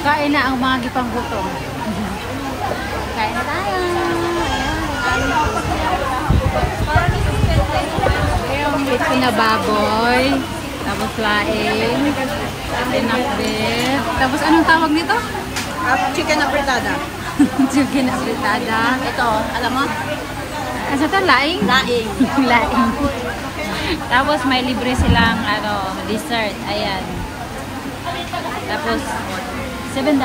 Kain na ang mga gipanggutom. Kain na tayo. Yung ito na baboy. Tapos laing. Pinakbit. Tapos anong tawag nito? Chicken apretada. Chicken apretada. Ito, alam mo? Asa ito? Laing? Laing. Laing. Tapos may libre silang dessert. Ayan. Tapos $7.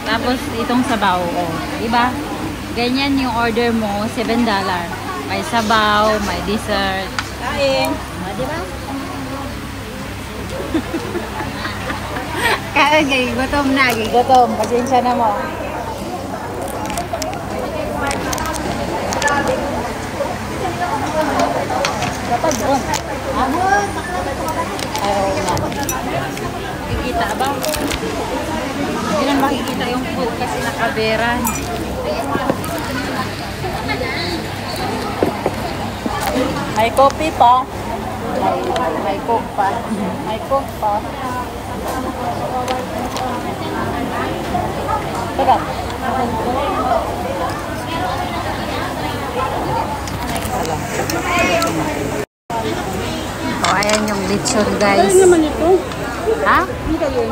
Tapos itong sabaw. Oh, diba? Ganyan yung order mo. $7. May sabaw, may dessert. Laing. Diba? Kaya gutom na. Gutom. Pasensya na mo. Dapat doon. Ayaw na. Makikita ba? Hindi lang makikita yung food kasi nakaberan. May coffee pa. May coke pa. May coke pa. Teka. Oh, ayan yung lechon, guys. Ano naman ito? Ha? Ano kayo?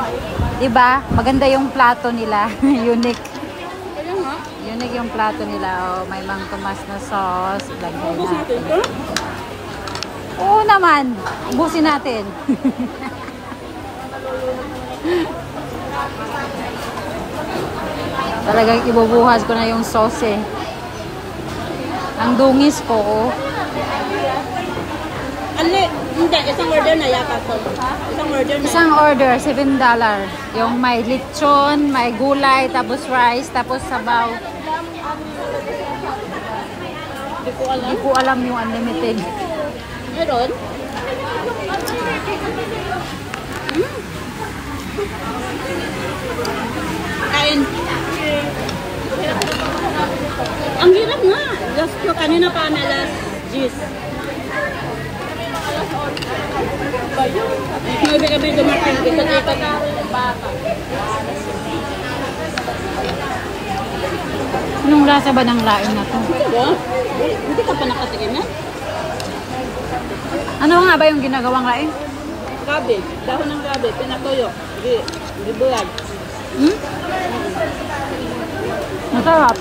Diba? Maganda yung plato nila. Unique. Kaya nga. Unique yung plato nila. Oh, may Mang Tomas na sauce. Lagay Ubus natin ito? Oo naman. Ubusin natin. Talagang ibubuhas ko na yung sauce eh. Ang dungis ko, oh. Ali, hindi. Isang order na yata to. Isang order na. Isang order, $7. Yung may lechon, may gulay, tapos rice, tapos sabaw. Hindi ko alam yung unlimited. Meron? Kain. Ang hirap nga. Just ko kanina pa na last gis. Gabi-gabi dumating. Ikot-ikot na bata. Anong lasa ba ng laing na to? Diba? Hindi ka pa nakatikim yan? Ano nga ba yung ginagawang laing? Gabi. Dahon ng gabi. Pinatoyo. Gibulag. Hmm? Masarap.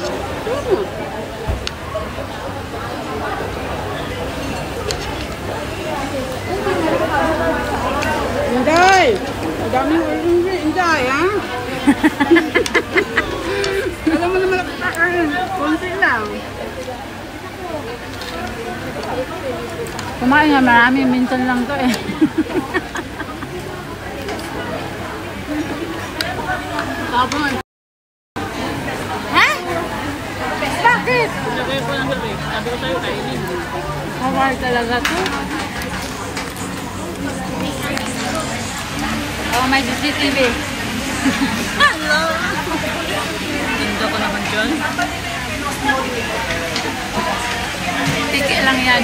Inday! Ang daming order. Inday, ha? Alam mo naman nakakain. Konti lang. Kumain nga marami. Minsan lang to eh. Tapos, Ha? Bakit? nilagay ko lang gabi. Sabi ko sa'yo, kainin. Kawal talaga to. Oh, may CCTV. Hello! Ganda ko naman dyan. Tiki lang yan.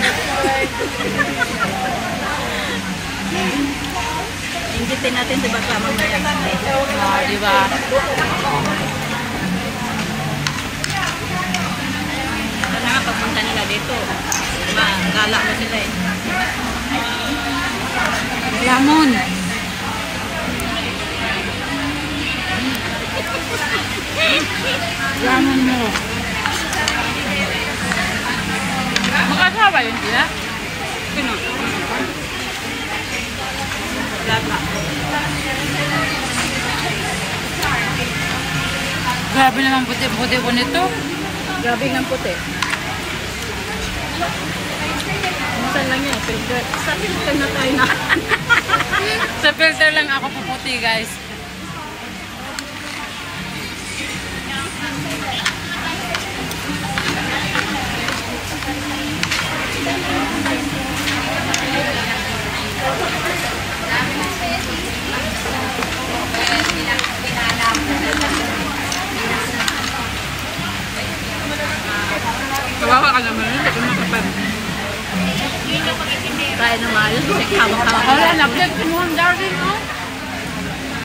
Ingitin natin si Bakla mamaya. Oh, diba? Sana nga pagpunta nila dito. Magala mo sila eh. Lamon. Lamon mo. Makasama yun sila? Sino? Lata. Grabe naman puti-puti ko nito. Grabe ng puti. Minsan lang yan. Filter. Sa filter na tayo na. Sa filter lang ako puputi, guys. Kawawa ka naman yun. Ito na kapag. Kaya na maayos. Kasi hawak-hawak. Wala na, plate mo ang darling, oh.